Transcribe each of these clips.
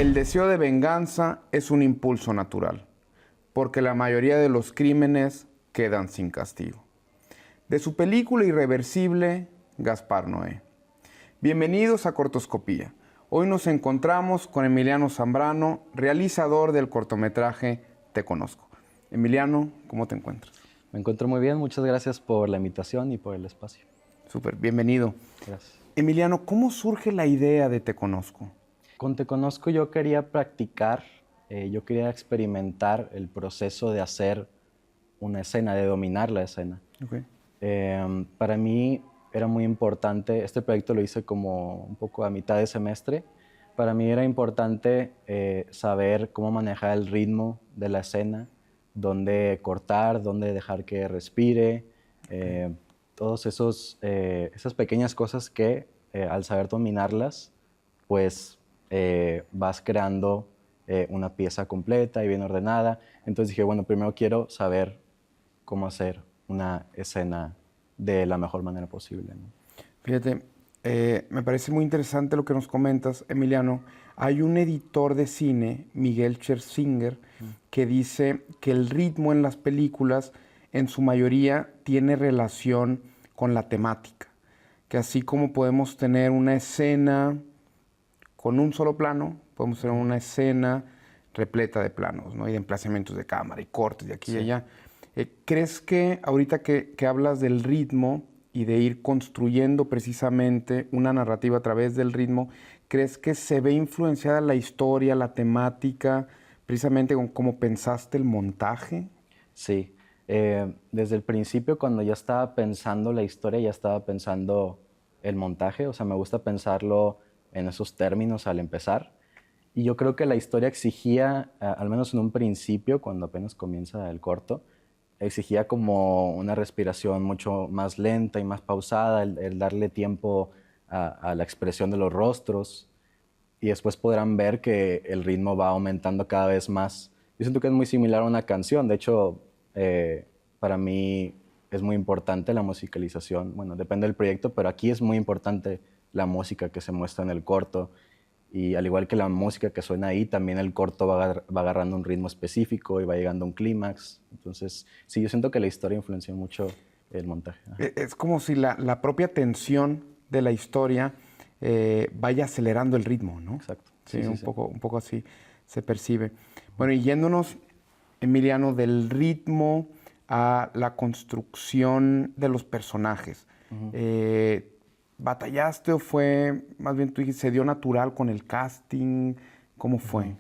El deseo de venganza es un impulso natural, porque la mayoría de los crímenes quedan sin castigo. De su película Irreversible, Gaspar Noé. Bienvenidos a Cortoscopía. Hoy nos encontramos con Emiliano Zambrano, realizador del cortometraje Te Conozco. Emiliano, ¿cómo te encuentras? Me encuentro muy bien, muchas gracias por la invitación y por el espacio. Súper, bienvenido. Gracias. Emiliano, ¿cómo surge la idea de Te Conozco? Con Te Conozco yo quería practicar, yo quería experimentar el proceso de hacer una escena, de dominar la escena. Okay. Para mí era muy importante, este proyecto lo hice como un poco a mitad de semestre, para mí era importante saber cómo manejar el ritmo de la escena, dónde cortar, dónde dejar que respire, todas esas pequeñas cosas que al saber dominarlas, pues vas creando una pieza completa y bien ordenada. Entonces dije, bueno, primero quiero saber cómo hacer una escena de la mejor manera posible, ¿no? Fíjate, me parece muy interesante lo que nos comentas, Emiliano. Hay un editor de cine, Miguel Scherzinger, que dice que el ritmo en las películas en su mayoría tiene relación con la temática. Que así como podemos tener una escena con un solo plano, podemos tener una escena repleta de planos, ¿no? Y de emplazamientos de cámara y cortes de aquí y allá. ¿Crees que ahorita que hablas del ritmo y de ir construyendo precisamente una narrativa a través del ritmo, crees que se ve influenciada la historia, la temática, precisamente con cómo pensaste el montaje? Sí, desde el principio cuando ya estaba pensando la historia, ya estaba pensando el montaje, o sea, me gusta pensarlo en esos términos al empezar. Y yo creo que la historia exigía, al menos en un principio, cuando apenas comienza el corto, exigía como una respiración mucho más lenta y más pausada, el darle tiempo a la expresión de los rostros. Y después podrán ver que el ritmo va aumentando cada vez más. Yo siento que es muy similar a una canción. De hecho, para mí es muy importante la musicalización. Bueno, depende del proyecto, pero aquí es muy importante la música que se muestra en el corto. Y al igual que la música que suena ahí, también el corto va agarrando un ritmo específico y va llegando a un clímax. Entonces, sí, yo siento que la historia influenció mucho el montaje. Ajá. Es como si la propia tensión de la historia vaya acelerando el ritmo, ¿no? Exacto. Sí, Sí, sí, un sí. poco así se percibe. Bueno, y yéndonos, Emiliano, del ritmo a la construcción de los personajes. ¿Batallaste o fue, más bien tú dijiste, se dio natural con el casting? ¿Cómo fue?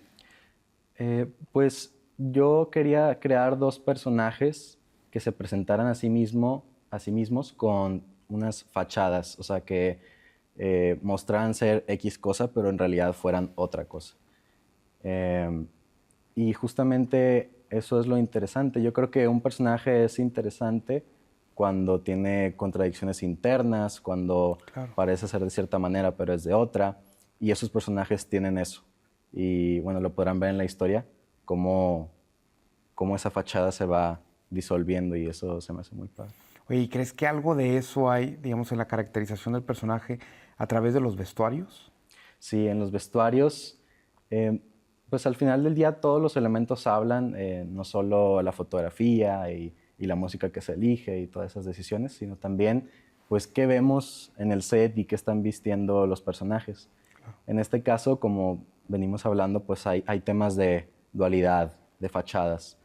Pues yo quería crear dos personajes que se presentaran a sí mismos con unas fachadas, o sea, que mostraran ser X cosa, pero en realidad fueran otra cosa. Y justamente eso es lo interesante. Yo creo que un personaje es interesante cuando tiene contradicciones internas, cuando Claro. parece ser de cierta manera, pero es de otra. Y esos personajes tienen eso. Y bueno, lo podrán ver en la historia, cómo esa fachada se va disolviendo y eso se me hace muy padre. Oye, ¿y crees que algo de eso hay, digamos, en la caracterización del personaje a través de los vestuarios? Sí, en los vestuarios, eh, pues al final del día todos los elementos hablan, no solo la fotografía y la música que se elige y todas esas decisiones, sino también pues qué vemos en el set y qué están vistiendo los personajes. En este caso, como venimos hablando, pues hay temas de dualidad, de fachadas.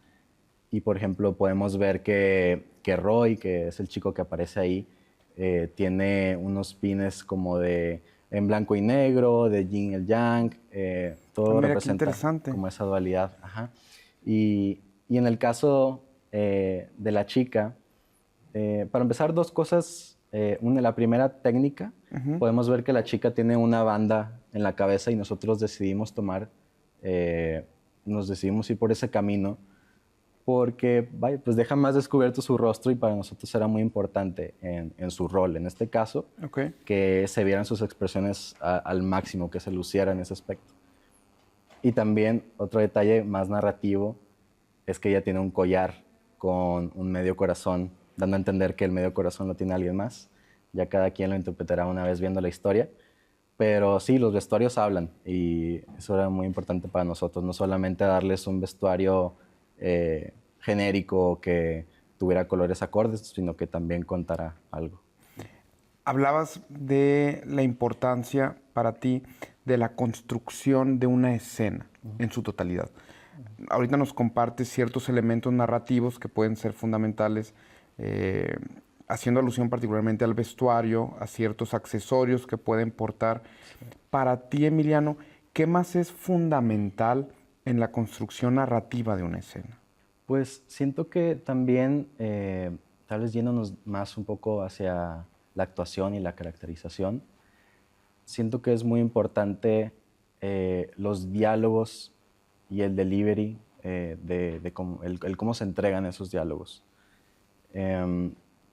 Y por ejemplo, podemos ver que Roy, que es el chico que aparece ahí, tiene unos pines como de en blanco y negro, de yin y el yang, Ah, todo mira, qué representa interesante. como esa dualidad. Ajá. Y en el caso de la chica, para empezar, dos cosas. La primera, técnica. Podemos ver que la chica tiene una banda en la cabeza y nosotros nos decidimos ir por ese camino porque vaya, pues deja más descubierto su rostro y para nosotros era muy importante en su rol, en este caso, Ok. que se vieran sus expresiones al máximo, que se luciera en ese aspecto. Y también otro detalle más narrativo es que ella tiene un collar con un medio corazón, dando a entender que el medio corazón lo tiene alguien más. Ya cada quien lo interpretará una vez viendo la historia. Pero sí, los vestuarios hablan y eso era muy importante para nosotros, no solamente darles un vestuario genérico que tuviera colores acordes, sino que también contara algo. Hablabas de la importancia para ti de la construcción de una escena en su totalidad. Ahorita nos compartes ciertos elementos narrativos que pueden ser fundamentales, haciendo alusión particularmente al vestuario, a ciertos accesorios que pueden portar. Para ti, Emiliano, ¿qué más es fundamental en la construcción narrativa de una escena? Pues siento que también, tal vez yéndonos más un poco hacia la actuación y la caracterización, siento que es muy importante los diálogos y el delivery de cómo, el cómo se entregan esos diálogos.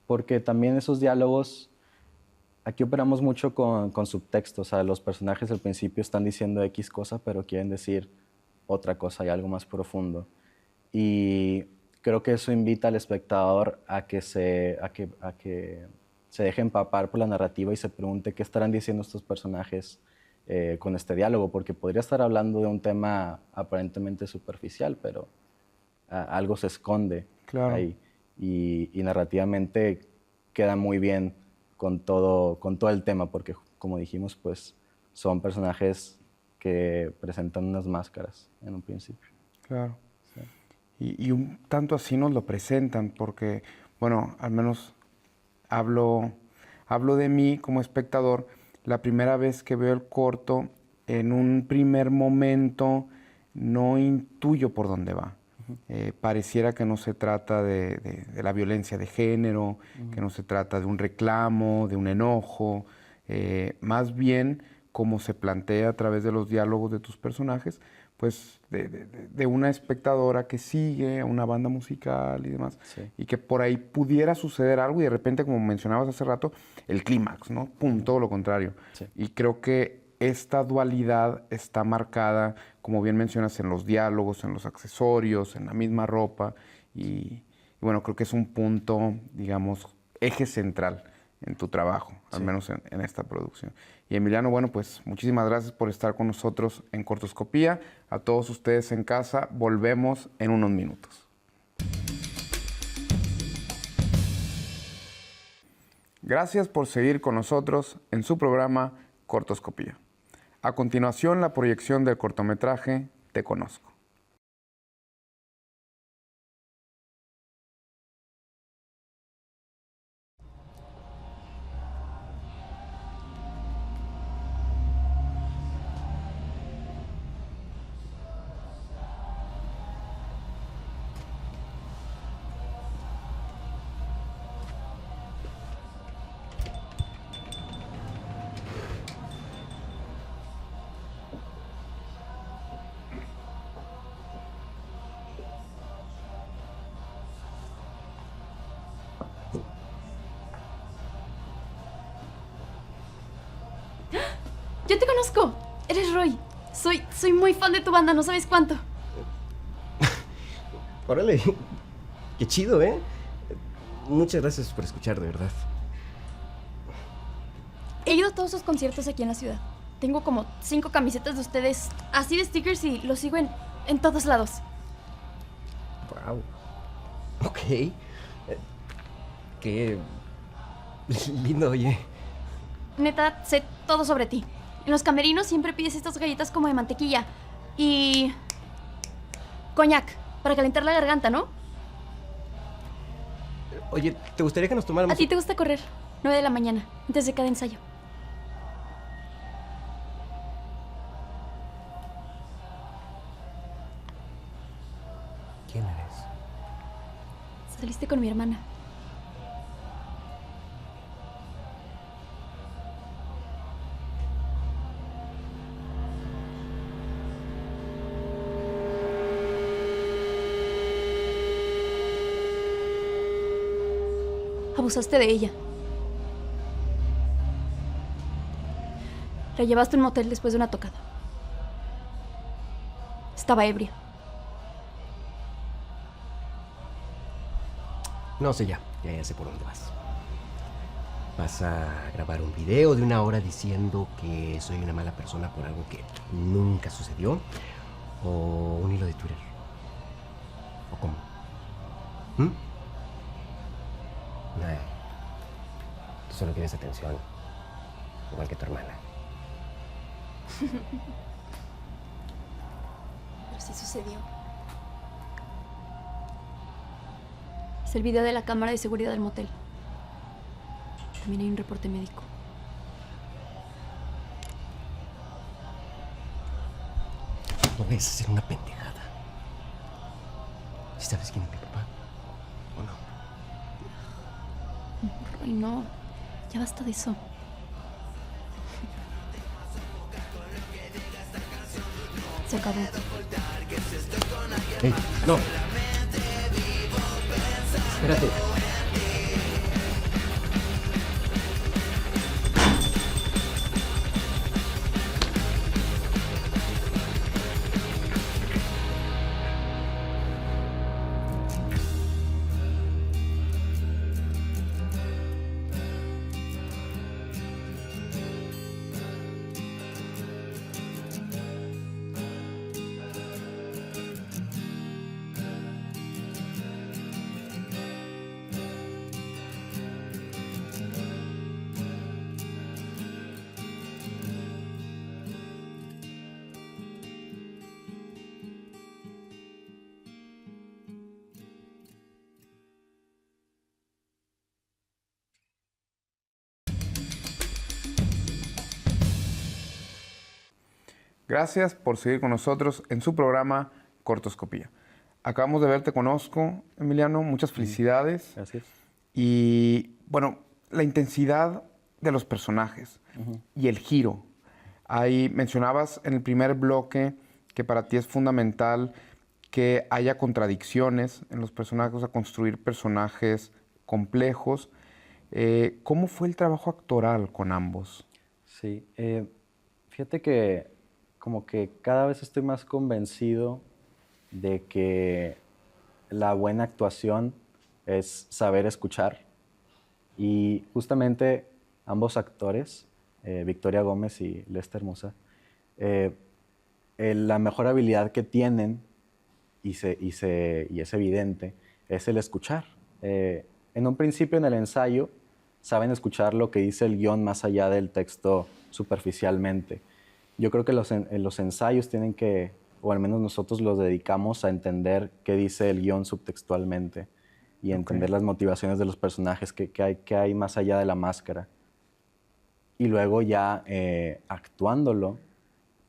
Porque también esos diálogos, aquí operamos mucho con subtexto, o sea, los personajes al principio están diciendo X cosa, pero quieren decir otra cosa y algo más profundo. Y creo que eso invita al espectador a que se deje empapar por la narrativa y se pregunte qué estarán diciendo estos personajes con este diálogo, porque podría estar hablando de un tema aparentemente superficial, pero algo se esconde ahí. Y narrativamente queda muy bien con todo el tema, porque como dijimos, pues son personajes que presentan unas máscaras en un principio. Claro. Y un tanto así nos lo presentan, porque, bueno, al menos hablo de mí como espectador. La primera vez que veo el corto, en un primer momento no intuyo por dónde va. Pareciera que no se trata de la violencia de género, que no se trata de un reclamo, de un enojo, más bien como se plantea a través de los diálogos de tus personajes, pues de una espectadora que sigue a una banda musical y demás, y que por ahí pudiera suceder algo y de repente, como mencionabas hace rato, el clímax, ¿no? Pum, todo lo contrario. Y creo que esta dualidad está marcada, como bien mencionas, en los diálogos, en los accesorios, en la misma ropa, y bueno, creo que es un punto, digamos, eje central en tu trabajo, al menos en esta producción. Y Emiliano, bueno, pues muchísimas gracias por estar con nosotros en Cortoscopía. A todos ustedes en casa, volvemos en unos minutos. Gracias por seguir con nosotros en su programa Cortoscopía. A continuación, la proyección del cortometraje Te Conozco. ¡Yo te conozco! Eres Roy. Soy muy fan de tu banda, no sabes cuánto. Órale, qué chido, ¿eh? Muchas gracias por escuchar, de verdad. He ido a todos sus conciertos aquí en la ciudad. Tengo como 5 camisetas de ustedes, así de stickers, y los sigo en todos lados. Wow. Ok. Qué lindo, oye. Neta, sé todo sobre ti. En los camerinos siempre pides estas galletas como de mantequilla. Y... coñac, para calentar la garganta, ¿no? Oye, ¿te gustaría que nos tomáramos...? A ti te gusta correr, 9 de la mañana, antes de cada ensayo. ¿Quién eres? Saliste con mi hermana. Abusaste de ella. La llevaste a un motel después de una tocada. Estaba ebria. No sé ya sé por dónde vas. ¿Vas a grabar un video de 1 hora diciendo que soy una mala persona por algo que nunca sucedió? ¿O un hilo de Twitter? ¿O cómo? Nah, tú solo quieres atención, igual que tu hermana. Pero sí sucedió. Es el video de la cámara de seguridad del motel. También hay un reporte médico. No vayas a hacer una pendejada. ¿Sí sabes quién es mi papá? ¿O no? Ay, no. Ya basta de eso. Se acabó. ¡Ey! ¡No! Espérate. Gracias por seguir con nosotros en su programa Cortoscopía. Acabamos de ver Te Conozco, Emiliano. Muchas felicidades. Gracias. Y bueno, la intensidad de los personajes y el giro. Ahí mencionabas en el primer bloque que para ti es fundamental que haya contradicciones en los personajes, a construir personajes complejos. ¿Cómo fue el trabajo actoral con ambos? Sí, fíjate que como que cada vez estoy más convencido de que la buena actuación es saber escuchar. Y justamente ambos actores, Victoria Gómez y Lester Mosa, la mejor habilidad que tienen, y es evidente, es el escuchar. En un principio, en el ensayo, saben escuchar lo que dice el guión más allá del texto superficialmente. Yo creo que los ensayos tienen que, o al menos nosotros los dedicamos a entender qué dice el guión subtextualmente y entender las motivaciones de los personajes, qué hay más allá de la máscara. Y luego ya actuándolo,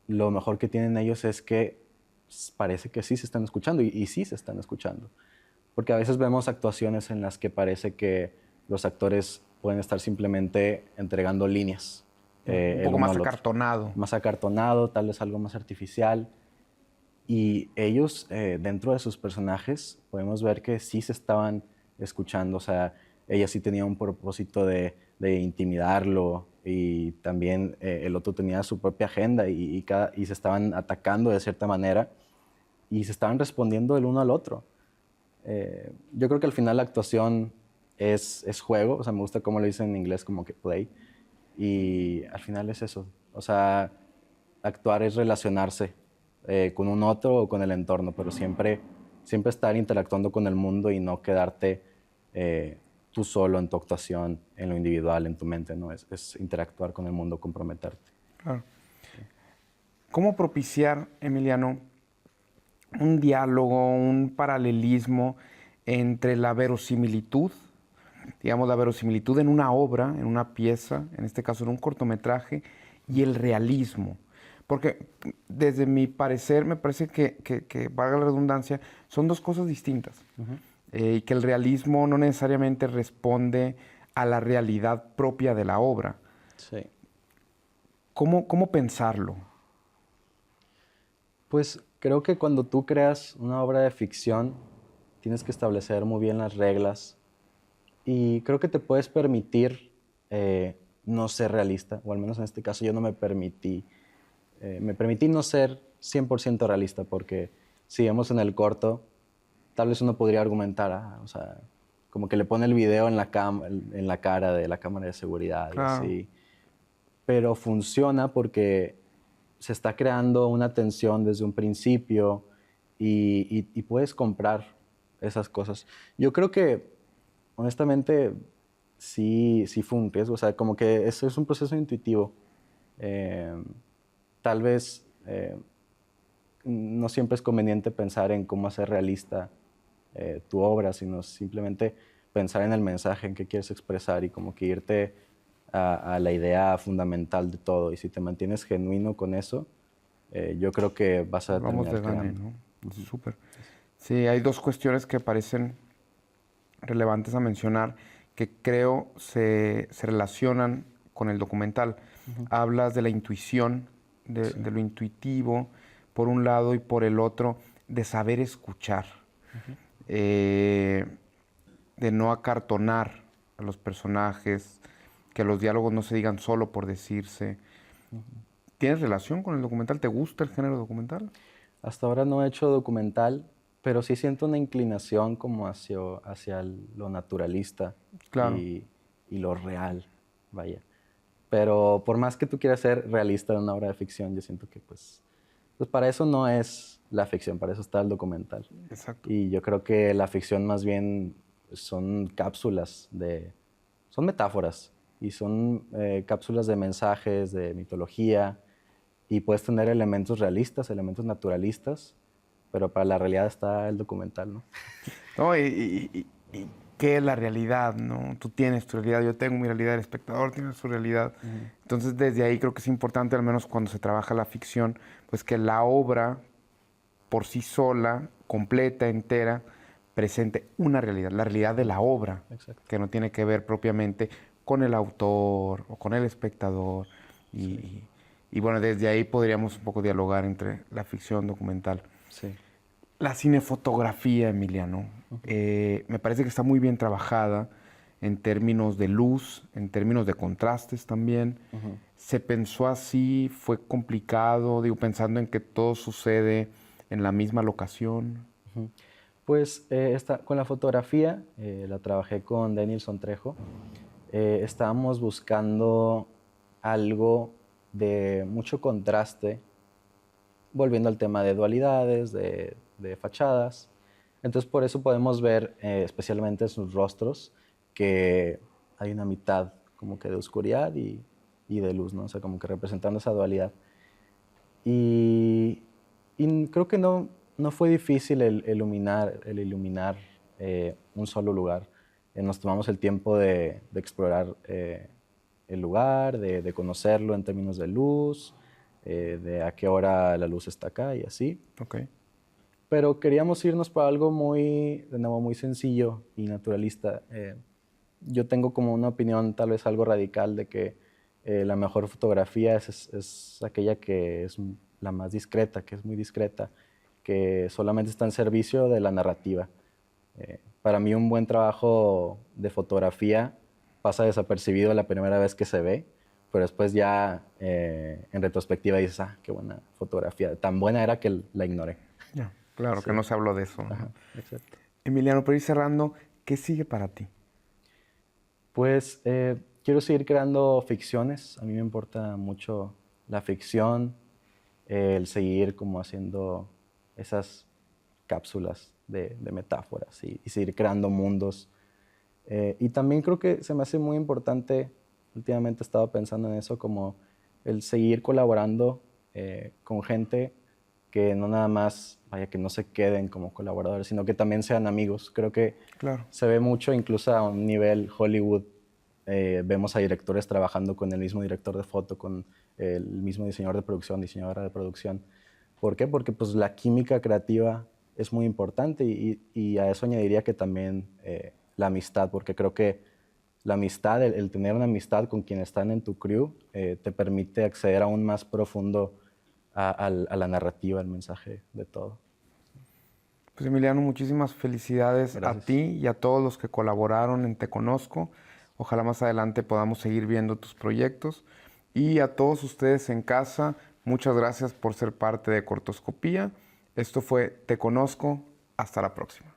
lo mejor que tienen ellos es que parece que sí se están escuchando y sí se están escuchando. Porque a veces vemos actuaciones en las que parece que los actores pueden estar simplemente entregando líneas. Un poco más acartonado. Más acartonado, tal vez algo más artificial. Y ellos, dentro de sus personajes, podemos ver que sí se estaban escuchando. O sea, ella sí tenía un propósito de intimidarlo y también el otro tenía su propia agenda y se estaban atacando de cierta manera y se estaban respondiendo el uno al otro. Yo creo que al final la actuación es juego. O sea, me gusta cómo lo dicen en inglés, como que play. Y al final es eso. O sea, actuar es relacionarse con un otro o con el entorno, pero siempre estar interactuando con el mundo y no quedarte tú solo en tu actuación, en lo individual, en tu mente, ¿no? Es interactuar con el mundo, comprometerte. Claro. ¿Cómo propiciar, Emiliano, un diálogo, un paralelismo entre la verosimilitud, digamos, la verosimilitud en una obra, en una pieza, en este caso en un cortometraje, y el realismo? Porque desde mi parecer, me parece que valga la redundancia, son dos cosas distintas. Y que el realismo no necesariamente responde a la realidad propia de la obra. Sí. ¿Cómo pensarlo? Pues creo que cuando tú creas una obra de ficción, tienes que establecer muy bien las reglas y creo que te puedes permitir no ser realista, o al menos en este caso yo no me permití no ser 100% realista, porque si vemos en el corto, tal vez uno podría argumentar, o sea, como que le pone el video en en la cara de la cámara de seguridad y Claro. así. Pero funciona porque se está creando una tensión desde un principio y puedes comprar esas cosas. Yo creo que, honestamente, sí fue un riesgo. O sea, como que eso es un proceso intuitivo. Eh, Tal vez no siempre es conveniente pensar en cómo hacer realista tu obra, sino simplemente pensar en el mensaje, en qué quieres expresar y como que irte a la idea fundamental de todo. Y si te mantienes genuino con eso, yo creo que vas a Vamos de terminar gane, creando. ¿no? Súper. Sí, hay dos cuestiones que parecen relevantes a mencionar que creo se relacionan con el documental. Hablas de la intuición, de lo intuitivo, por un lado, y por el otro, de saber escuchar, eh, de no acartonar a los personajes, que los diálogos no se digan solo por decirse. ¿Tienes relación con el documental? ¿Te gusta el género documental? Hasta ahora no he hecho documental, pero sí siento una inclinación como hacia lo naturalista Claro. y lo real, vaya. Pero por más que tú quieras ser realista en una obra de ficción, yo siento que pues para eso no es la ficción, para eso está el documental. Exacto. Y yo creo que la ficción más bien son cápsulas son metáforas y son cápsulas de mensajes, de mitología, y puedes tener elementos realistas, elementos naturalistas, pero para la realidad está el documental, ¿no? ¿No? Y qué es la realidad, ¿no? Tú tienes tu realidad, yo tengo mi realidad, el espectador tiene su realidad. Entonces, desde ahí creo que es importante, al menos cuando se trabaja la ficción, pues que la obra por sí sola, completa, entera, presente una realidad, la realidad de la obra, Exacto. que no tiene que ver propiamente con el autor o con el espectador. Y bueno, desde ahí podríamos un poco dialogar entre la ficción documental. Sí. La cinefotografía, Emiliano, me parece que está muy bien trabajada en términos de luz, en términos de contrastes también. ¿Se pensó así? ¿Fue complicado? Digo, pensando en que todo sucede en la misma locación. Pues con la fotografía, la trabajé con Denilson Trejo. Estábamos buscando algo de mucho contraste, volviendo al tema de dualidades, de fachadas. Entonces, por eso podemos ver, especialmente en sus rostros, que hay una mitad como que de oscuridad y de luz, ¿no? O sea, como que representando esa dualidad. Y creo que no fue difícil el iluminar un solo lugar. Nos tomamos el tiempo de explorar el lugar, de conocerlo en términos de luz, de a qué hora la luz está acá y así. Ok. Pero queríamos irnos por algo de nuevo, muy sencillo y naturalista. Yo tengo como una opinión tal vez algo radical de que la mejor fotografía es aquella que es la más discreta, que es muy discreta, que solamente está en servicio de la narrativa. Para mí un buen trabajo de fotografía pasa desapercibido la primera vez que se ve, pero después ya en retrospectiva dices, ah, qué buena fotografía. Tan buena era que la ignoré. Ya, claro, Sí. que no se habló de eso, ¿no? Ajá, exacto. Emiliano, para ir cerrando, ¿qué sigue para ti? Pues quiero seguir creando ficciones. A mí me importa mucho la ficción, el seguir como haciendo esas cápsulas de metáforas y seguir creando mundos. Y también creo que se me hace muy importante, últimamente he estado pensando en eso, como el seguir colaborando con gente que no nada más, vaya, que no se queden como colaboradores, sino que también sean amigos. Creo que Claro. se ve mucho, incluso a un nivel Hollywood. Vemos a directores trabajando con el mismo director de foto, con el mismo diseñador de producción, diseñadora de producción. ¿Por qué? Porque pues, la química creativa es muy importante y a eso añadiría que también la amistad, porque creo que la amistad, el tener una amistad con quienes están en tu crew, te permite acceder aún más profundo a la narrativa, al mensaje de todo. Pues Emiliano, muchísimas felicidades Gracias. a ti y a todos los que colaboraron en Te Conozco. Ojalá más adelante podamos seguir viendo tus proyectos. Y a todos ustedes en casa, muchas gracias por ser parte de Cortoscopía. Esto fue Te Conozco. Hasta la próxima.